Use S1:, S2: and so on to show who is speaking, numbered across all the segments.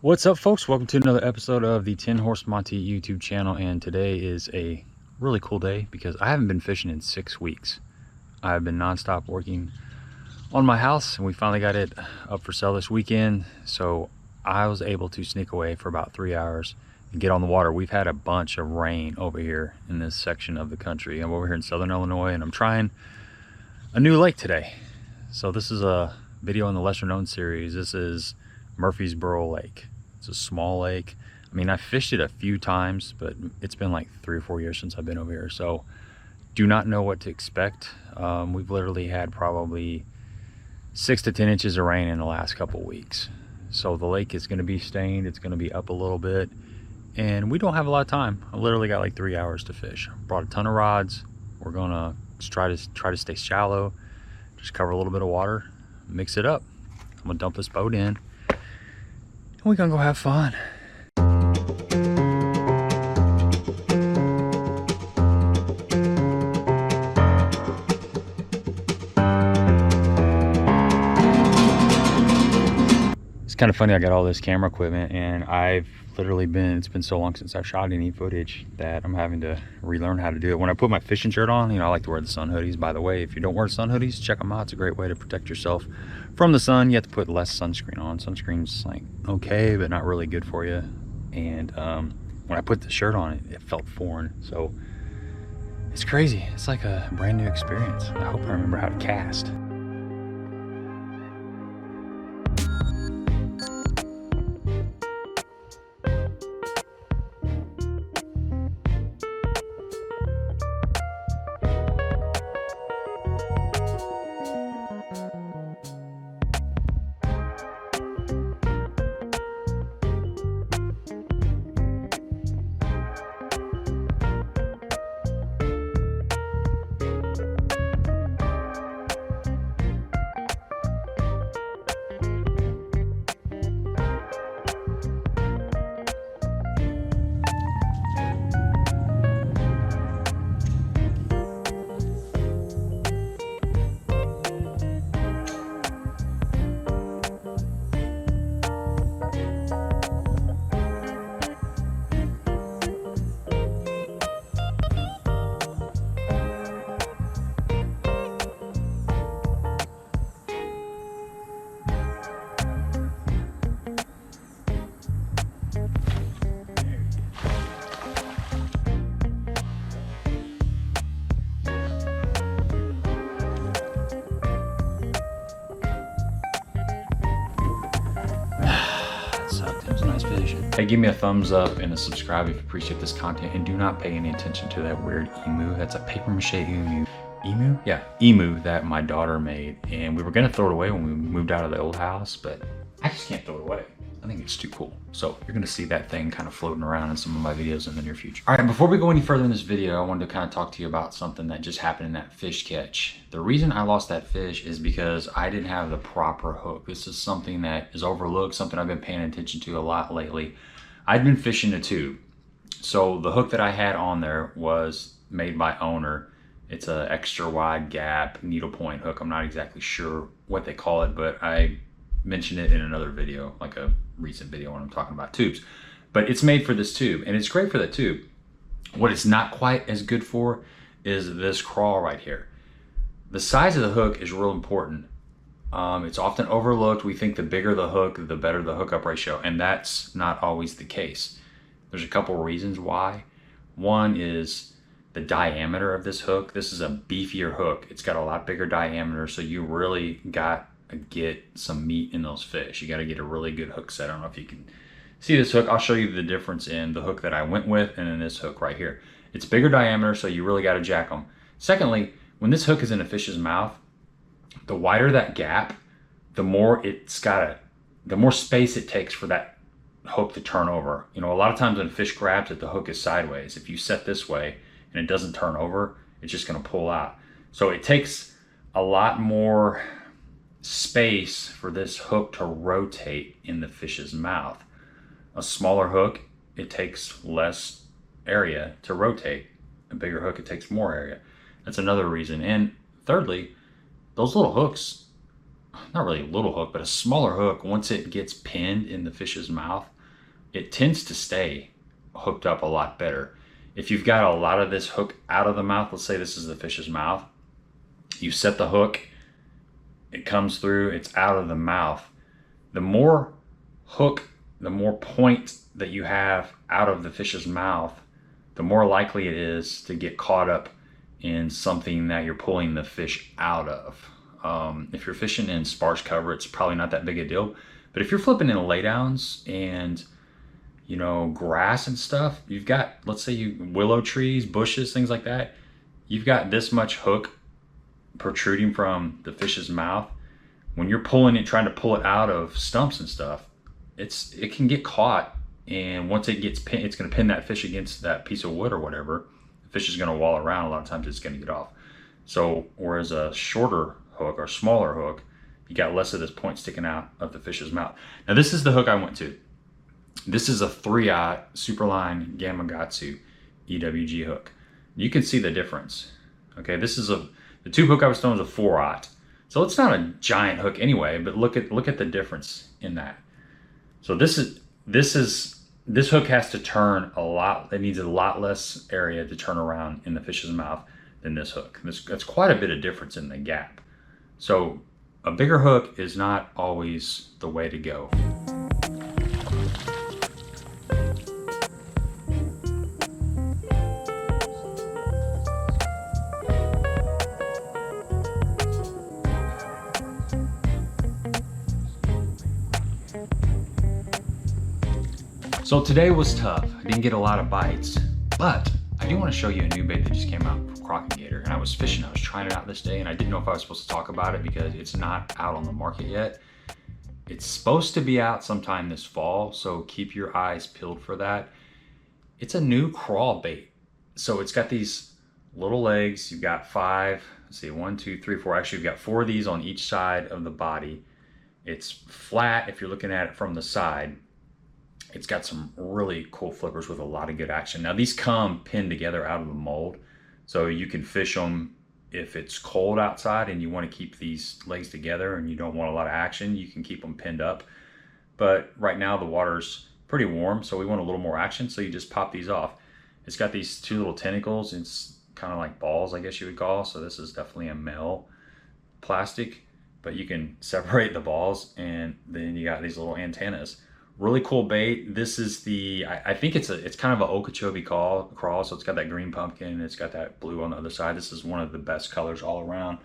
S1: What's up, folks? Welcome to another episode of the 10 Horse Monty YouTube channel, and today is a really cool day because I haven't been fishing in 6 weeks. I've been nonstop working on my house, and we finally got it up for sale this weekend, so I was able to sneak away for about 3 hours and get on the water. We've had a bunch of rain over here in this section of the country. I'm over here in southern Illinois, and I'm trying a new lake today. So this is a video in the lesser known series. This is Murphysboro Lake. It's a small lake. I mean, I fished it a few times, but it's been like 3 or 4 years since I've been over here, so do not know what to expect. We've literally had probably 6 to 10 inches of rain in the last couple weeks, so the lake is going to be stained. It's going to be up a little bit, and we don't have a lot of time. I literally got like 3 hours to fish. Brought a ton of rods. We're gonna try to stay shallow, just cover a little bit of water, mix it up. I'm gonna dump this boat in, we're gonna go have fun. It's kind of funny, I got all this camera equipment, and it's been so long since I've shot any footage that I'm having to relearn how to do it. When I put my fishing shirt on, I like to wear the sun hoodies. By the way, if you don't wear sun hoodies, check them out. It's a great way to protect yourself from the sun. You have to put less sunscreen on. Sunscreen's like okay, but not really good for you. And when I put the shirt on, it felt foreign. So it's crazy. It's like a brand new experience. I hope I remember how to cast. Hey, give me a thumbs up and a subscribe if you appreciate this content, and do not pay any attention to that weird emu. That's a paper mache emu. Emu? Yeah, emu that my daughter made, and we were gonna throw it away when we moved out of the old house, but I just can't throw it away. I think it's too cool. So you're gonna see that thing kind of floating around in some of my videos in the near future. All right, before we go any further in this video, I wanted to kind of talk to you about something that just happened in that fish catch. The reason I lost that fish is because I didn't have the proper hook. This is something that is overlooked, something I've been paying attention to a lot lately. I'd been fishing a tube. So the hook that I had on there was made by Owner. It's an extra wide gap needlepoint hook. I'm not exactly sure what they call it, but I mentioned it in another video, like a recent video when I'm talking about tubes. But it's made for this tube, and it's great for the tube. What it's not quite as good for is this crawl right here. The size of the hook is real important. It's often overlooked. We think the bigger the hook, the better the hookup ratio, and that's not always the case. There's a couple of reasons why. One is the diameter of this hook. This is a beefier hook. It's got a lot bigger diameter, so you really got to get some meat in those fish. You got to get a really good hook set. I don't know if you can see this hook. I'll show you the difference in the hook that I went with and in this hook right here. It's bigger diameter, so you really got to jack them. Secondly, when this hook is in a fish's mouth, the wider that gap, the more space it takes for that hook to turn over. A lot of times when fish grabs it, the hook is sideways. If you set this way and it doesn't turn over, it's just going to pull out. So it takes a lot more space for this hook to rotate in the fish's mouth. A smaller hook, it takes less area to rotate. A bigger hook, it takes more area. That's another reason. And thirdly, those little hooks, not really a little hook, but a smaller hook, once it gets pinned in the fish's mouth, it tends to stay hooked up a lot better. If you've got a lot of this hook out of the mouth, let's say this is the fish's mouth, you set the hook, it comes through, it's out of the mouth. The more hook, the more point that you have out of the fish's mouth, the more likely it is to get caught up in something that you're pulling the fish out of. If you're fishing in sparse cover, it's probably not that big a deal. But if you're flipping in laydowns and, you know, grass and stuff, you've got, let's say willow trees, bushes, things like that, you've got this much hook protruding from the fish's mouth. When you're pulling it, trying to pull it out of stumps and stuff, it can get caught, and once it gets pinned, it's going to pin that fish against that piece of wood or whatever. The fish is going to wall around. A lot of times it's going to get off. So whereas a shorter hook or smaller hook, you got less of this point sticking out of the fish's mouth. Now this is the hook I went to. This is a 3/0 Superline Gamakatsu EWG hook. You can see the difference. Okay, this is the tube hook I was throwing was a 4/0. So it's not a giant hook anyway, but look at the difference in that. So this hook has to turn a lot. It needs a lot less area to turn around in the fish's mouth than this hook. That's quite a bit of difference in the gap. So a bigger hook is not always the way to go. So today was tough. I didn't get a lot of bites, but I do want to show you a new bait that just came out from Crock and Gator. And I was fishing, I was trying it out this day, and I didn't know if I was supposed to talk about it because it's not out on the market yet. It's supposed to be out sometime this fall, so keep your eyes peeled for that. It's a new crawl bait. So it's got these little legs. You've got 5, let's see, 1, 2, 3, 4. Actually, you've got 4 of these on each side of the body. It's flat if you're looking at it from the side. It's got some really cool flippers with a lot of good action. Now these come pinned together out of the mold, so you can fish them if it's cold outside and you want to keep these legs together and you don't want a lot of action, you can keep them pinned up. But right now the water's pretty warm, so we want a little more action, so you just pop these off. It's got these 2 little tentacles. It's kind of like balls, I guess you would call. So this is definitely a male plastic, but you can separate the balls, and then you got these little antennas. Really cool bait. This is I think it's kind of an Okeechobee crawl, so it's got that green pumpkin and it's got that blue on the other side. This is one of the best colors all around.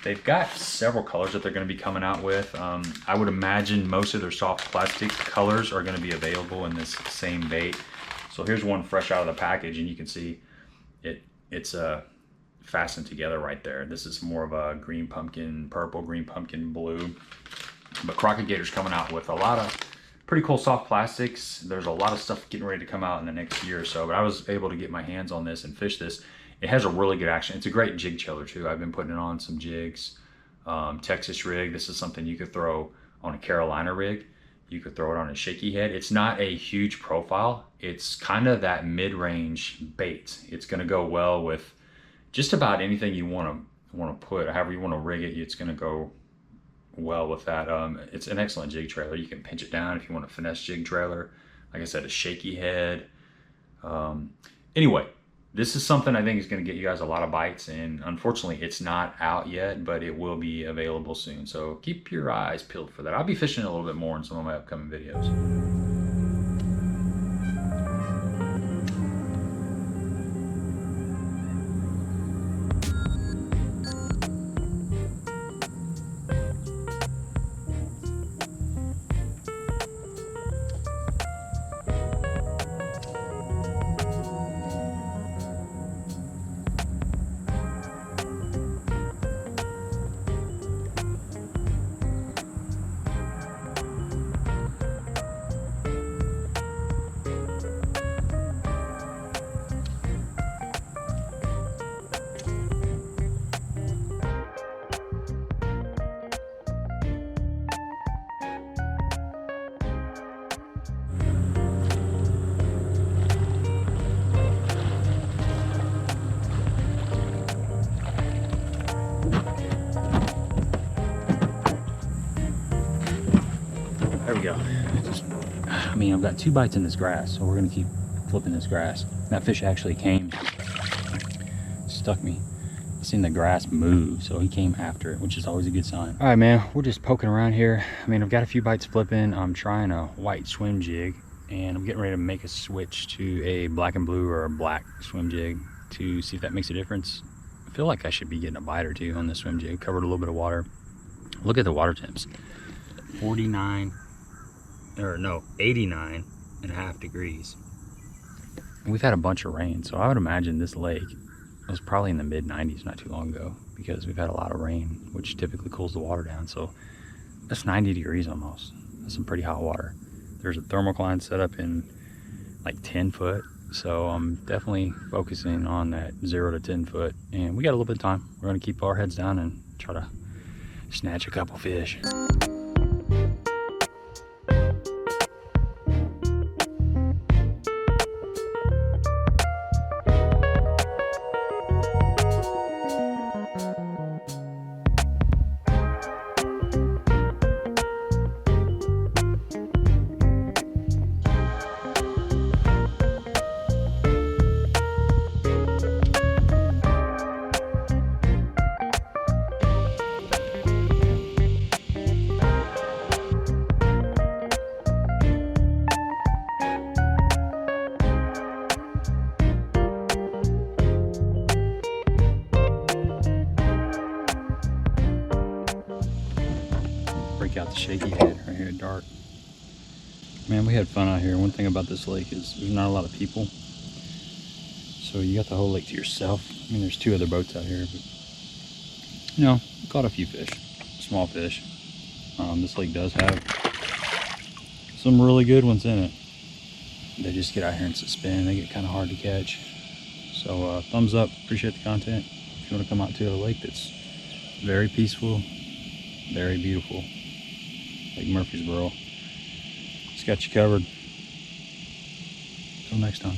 S1: They've got several colors that they're going to be coming out with. I would imagine most of their soft plastic colors are going to be available in this same bait. So here's one fresh out of the package, and you can see it's fastened together right there. This is more of a green pumpkin purple, green pumpkin blue. But Crock and Gator's coming out with a lot of pretty cool soft plastics. There's a lot of stuff getting ready to come out in the next year or so, but I was able to get my hands on this and fish this. It has a really good action. It's a great jig chiller too. I've been putting it on some jigs. Texas rig, this is something you could throw on a Carolina rig. You could throw it on a shaky head. It's not a huge profile. It's kind of that mid-range bait. It's gonna go well with just about anything you wanna put, however you wanna rig it, it's gonna go well with that. It's an excellent jig trailer. You can pinch it down if you want a finesse jig trailer. Like I said, a shaky head. Anyway, this is something I think is going to get you guys a lot of bites, and unfortunately it's not out yet, but it will be available soon. So keep your eyes peeled for that. I'll be fishing a little bit more in some of my upcoming videos. go. I mean, I've got 2 bites in this grass, so we're gonna keep flipping this grass. That fish actually came, stuck me. I seen the grass move, so he came after it, which is always a good sign. All right, man, we're just poking around here. I mean, I've got a few bites flipping. I'm trying a white swim jig, and I'm getting ready to make a switch to a black and blue or a black swim jig to see if that makes a difference. I feel like I should be getting a bite or 2 on this swim jig. Covered a little bit of water. Look at the water temps. 89 and a half degrees. And we've had a bunch of rain, so I would imagine this lake was probably in the mid 90s not too long ago, because we've had a lot of rain, which typically cools the water down. So that's 90 degrees almost. That's some pretty hot water. There's a thermocline set up in like 10 foot, so I'm definitely focusing on that 0 to 10 foot, and we got a little bit of time. We're gonna keep our heads down and try to snatch a couple fish. Break out the shaky head right here at dark. Man, we had fun out here. One thing about this lake is there's not a lot of people, so you got the whole lake to yourself. I mean, there's 2 other boats out here, but you know, we caught a few fish, small fish. This lake does have some really good ones in it. They just get out here and suspend. They get kind of hard to catch. So thumbs up, appreciate the content. If you want to come out to a lake that's very peaceful, very beautiful, like Murphysboro, it's got you covered. Until next time.